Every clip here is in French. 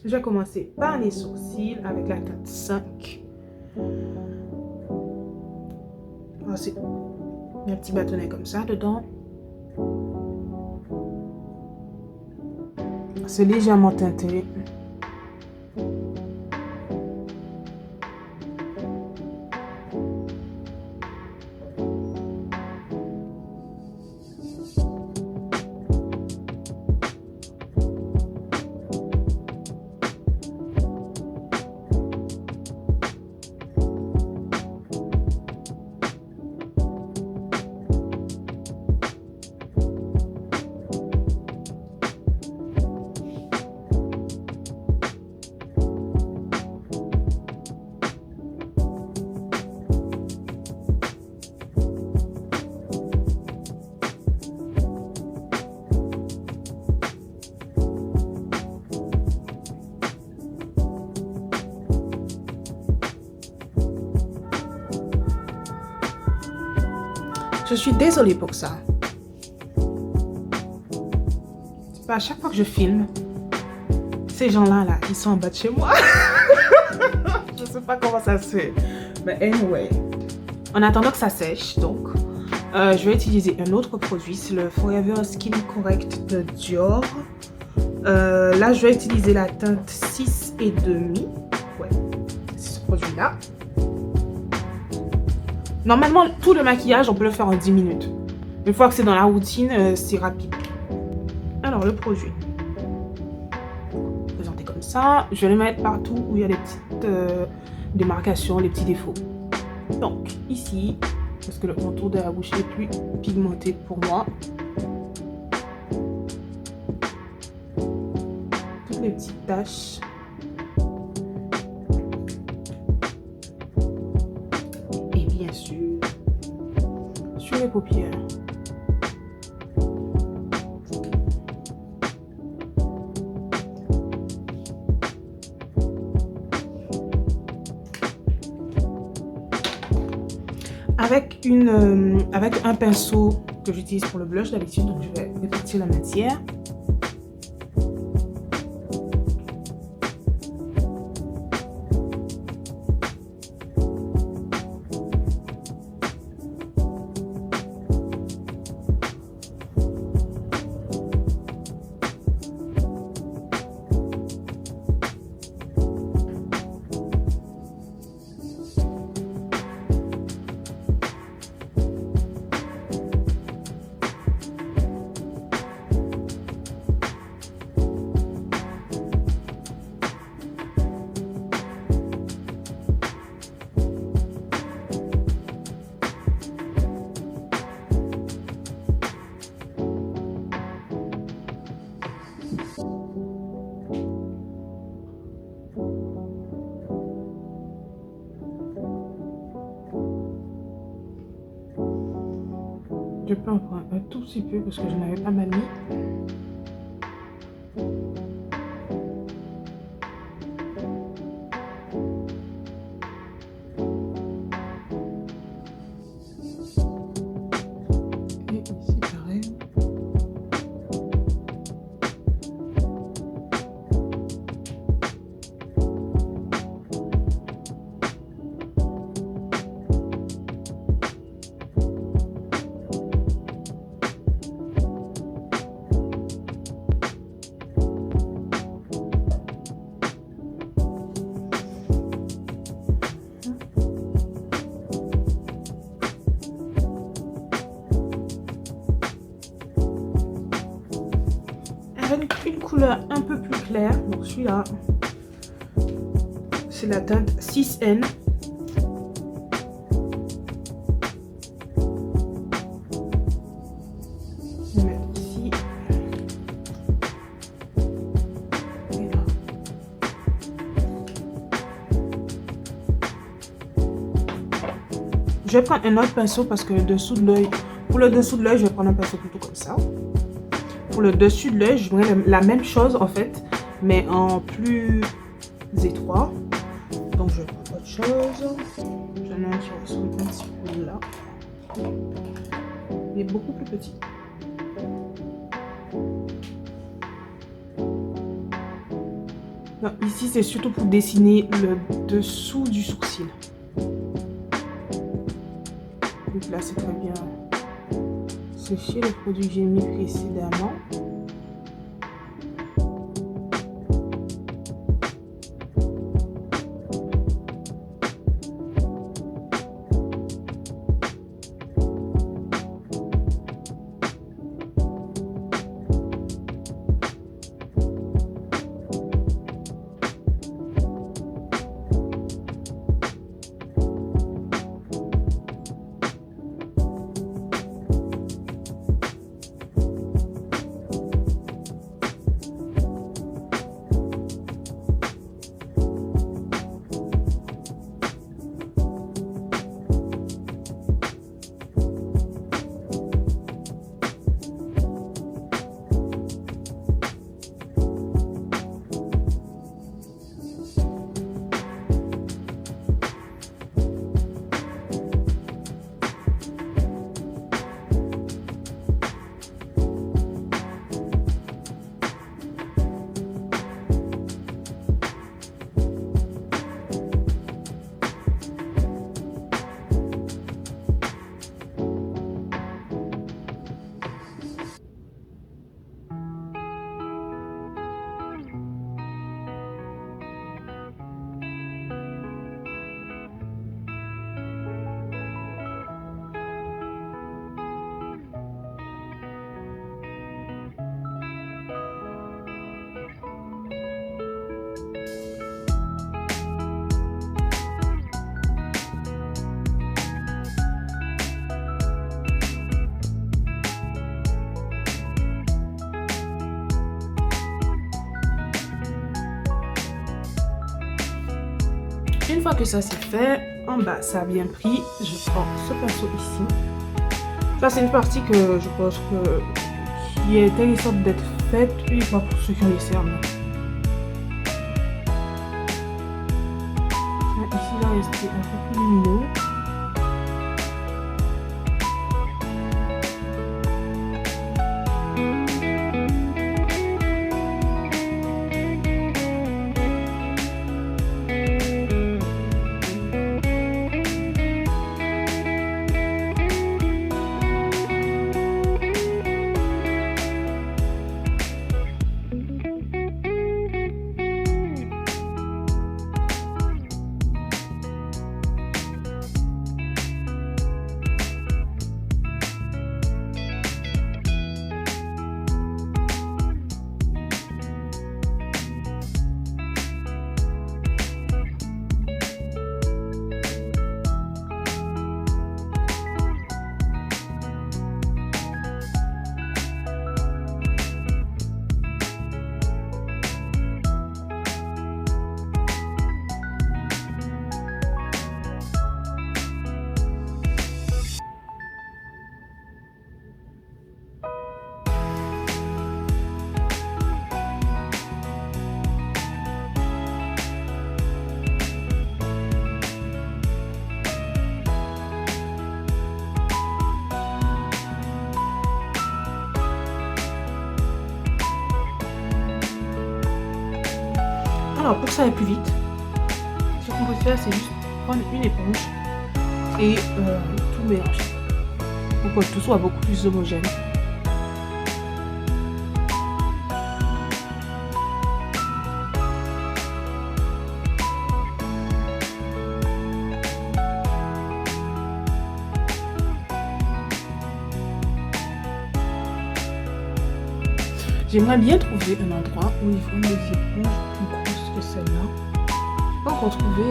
Je vais commencer par les sourcils avec la teinte 5. Voici un petit bâtonnet comme ça dedans. C'est légèrement teinté. Je suis désolée pour ça. C'est pas à chaque fois que je filme, ces gens-là, ils sont en bas de chez moi. Je sais pas comment ça se fait. Mais anyway. En attendant que ça sèche, donc, je vais utiliser un autre produit. C'est le Forever Skin Correct de Dior. Là, je vais utiliser la teinte 6,5. Ouais, c'est ce produit-là. Normalement, tout le maquillage, on peut le faire en 10 minutes. Une fois que c'est dans la routine, c'est rapide. Alors, le produit. Présenté comme ça. Je vais le mettre partout où il y a des petites démarcations, les petits défauts. Donc, ici, parce que le contour de la bouche est plus pigmenté pour moi. Toutes les petites taches. Et bien sûr, sur les paupières. Avec un pinceau que j'utilise pour le blush d'habitude, donc je vais répartir la matière. Je peux en prendre un tout petit peu parce que je n'avais pas mal mis. Et ici pareil. Avec une couleur un peu plus claire, donc celui-là, c'est la teinte 6N. Je vais mettre ici. Et là. Je vais prendre un autre pinceau parce que le dessous de l'œil, pour le dessous de l'œil, je vais prendre un pinceau plutôt comme ça. Pour le dessus de l'œil, je voudrais la même chose en fait, mais en plus étroit. Donc je vais prendre autre chose. J'en ai un qui ressemble un petit peu là. Il est beaucoup plus petit. Non, ici, c'est surtout pour dessiner le dessous du sourcil. Donc là, c'est très bien séché le produit que j'ai mis précédemment. Une fois que ça c'est fait, en bas ça a bien pris, je prends ce pinceau ici. Ça c'est une partie que je pense que qui est intéressante d'être faite uniquement pour ceux qui ont les cernes. Ici là c'est un peu plus lumineux. Alors pour que ça aille plus vite, ce qu'on peut faire c'est juste prendre une éponge et tout mélanger pour que tout soit beaucoup plus homogène. J'aimerais bien trouver un endroit où ils font des éponges plus grosses que celle-là. Je n'ai pas encore trouvé.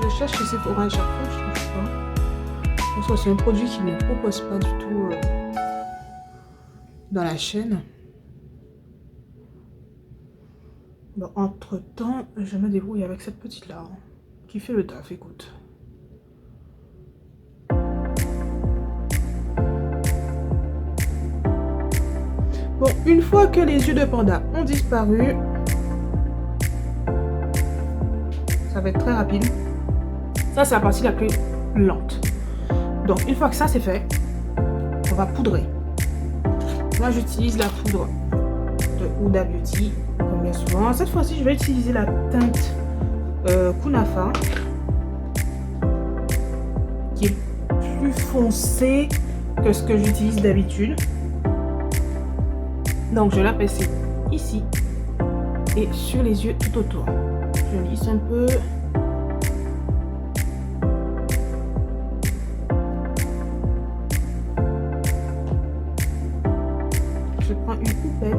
Je cherche chez Sephora à chaque fois, je trouve pas. Je pense que c'est un produit qu'ils ne proposent pas du tout dans la chaîne. Bon, entre temps, je me débrouille avec cette petite-là qui fait le taf, écoute. Bon, une fois que les yeux de panda ont disparu, ça va être très rapide. Ça, c'est la partie la plus lente. Donc, une fois que ça c'est fait, on va poudrer. Moi, j'utilise la poudre de Huda Beauty, comme bien souvent. Cette fois-ci, je vais utiliser la teinte Kunafa, qui est plus foncée que ce que j'utilise d'habitude. Donc, je l'apprécie ici et sur les yeux tout autour. Je lisse un peu. Je prends une poupette.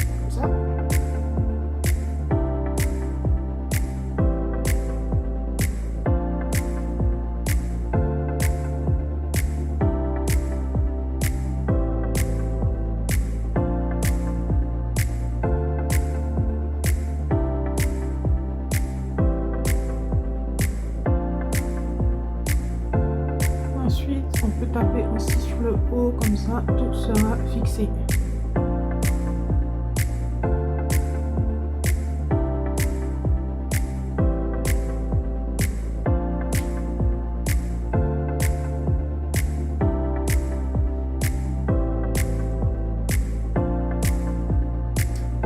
Comme ça. Ensuite, on peut taper aussi sur le haut, comme ça, tout sera fixé.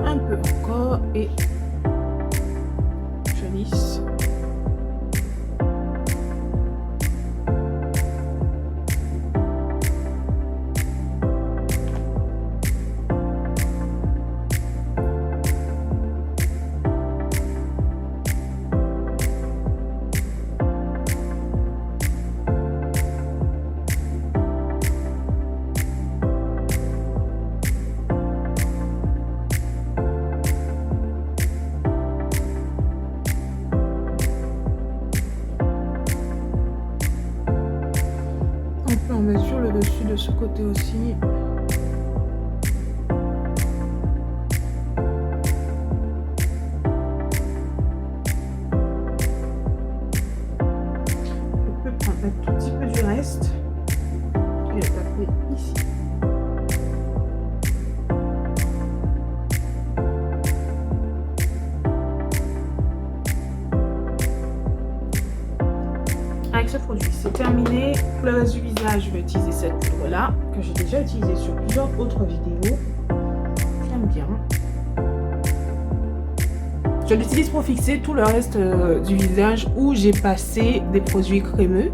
Un peu encore et je lisse. On mesure le dessus de ce côté aussi. Je peux prendre un tout petit peu du reste et le taper ici. Avec ce produit, c'est terminé. Pour le reste du visage, je vais utiliser cette poudre là que j'ai déjà utilisée sur plusieurs autres vidéos. J'aime bien. Je l'utilise pour fixer tout le reste du visage où j'ai passé des produits crémeux.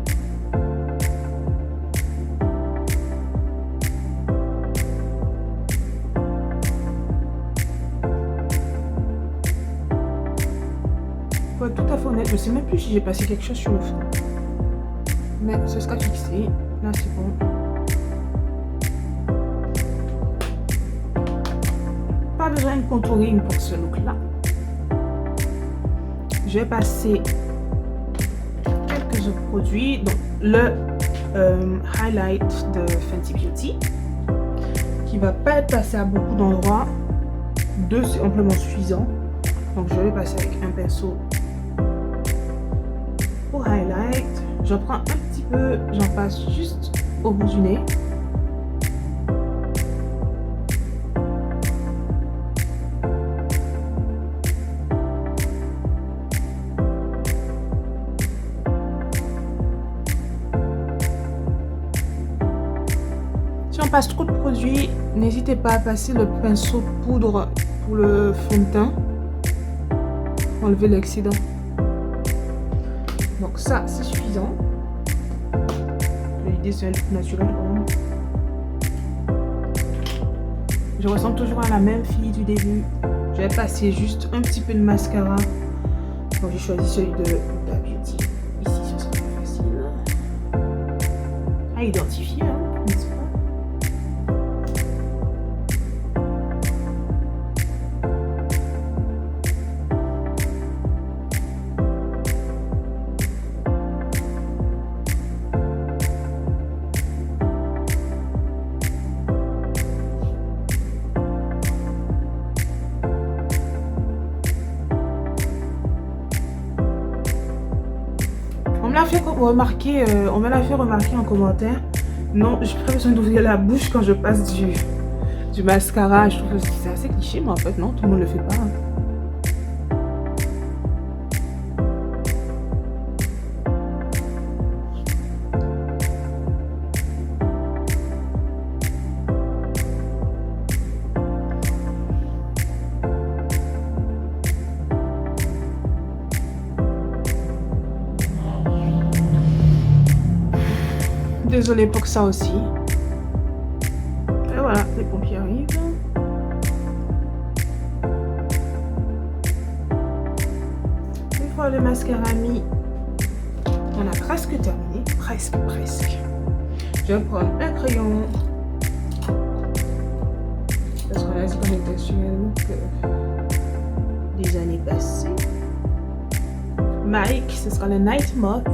Pour être tout à fait honnête, je ne sais même plus si j'ai passé quelque chose sur le front. Mais ce sera fixé. Là, c'est bon. Pas besoin de contouring pour ce look-là. Je vais passer quelques autres produits. Donc, le highlight de Fenty Beauty, qui va pas être passé à beaucoup d'endroits. 2, c'est amplement suffisant. Donc, je vais passer avec un pinceau pour highlight. J'en prends un petit peu, j'en passe juste au bout du nez. Si on passe trop de produits, n'hésitez pas à passer le pinceau poudre pour le fond de teint. Enlever l'excédent. Donc ça, c'est suffisant. L'idée, c'est un look naturel quand même. Je ressemble toujours à la même fille du début. Je vais passer juste un petit peu de mascara. Donc j'ai choisi celui de Huda Beauty. Ici, ce sera plus facile à identifier, hein, n'est-ce pas? On me l'a fait remarquer en commentaire. Non, j'ai pas besoin d'ouvrir la bouche quand je passe du mascara. Je trouve que c'est assez cliché, mais en fait, non, tout le monde le fait pas. désolée pour ça aussi. Et voilà, les pompiers arrivent. Une fois le mascara mis, on a presque terminé. Presque. Je vais prendre un crayon. Parce qu'on a dit qu'on était sur un look des années passées. Mike, ce sera le Night Moth.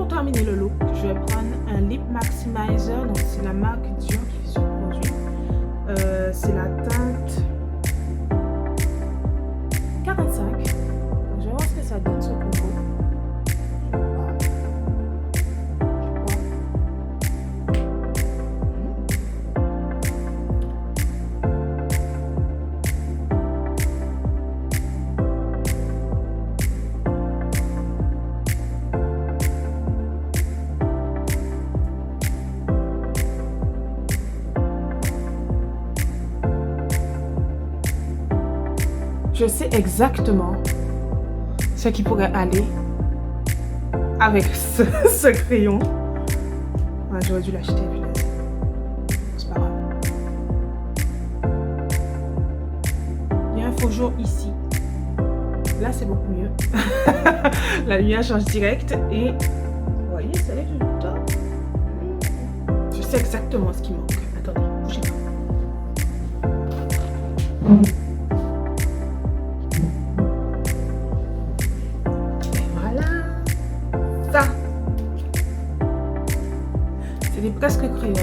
Terminer le look, je vais prendre un lip maximizer, donc c'est la marque Dior qui fait ce produit, c'est la teinte 45, donc je vais voir ce que ça donne ce combo. Je sais exactement ce qui pourrait aller avec ce crayon. Ah, j'aurais dû l'acheter, punaise. C'est pas grave. Il y a un faux jour ici. Là, c'est beaucoup mieux. La lumière change direct et vous voyez, c'est les résultats. Je sais exactement ce qui manque. Attendez, bougez pas. C'est presque créole.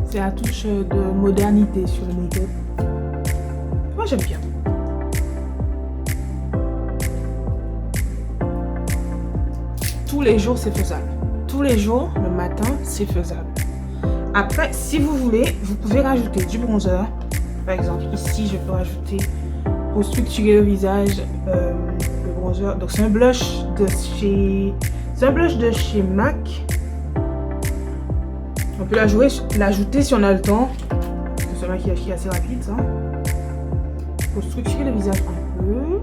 C'est la touche de modernité sur le make-up. Moi j'aime bien. Tous les jours c'est faisable. Tous les jours, le matin, c'est faisable. Après, si vous voulez, vous pouvez rajouter du bronzer. Par exemple, ici, je peux rajouter pour structurer le visage le bronzer. Donc c'est un blush de chez... C'est un blush de chez MAC. On peut l'ajouter si on a le temps. C'est un maquillage qui est assez rapide, ça. Pour structurer le visage un peu.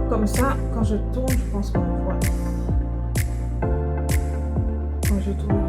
Comme ça, quand je tourne, je pense qu'on voit. Quand je tourne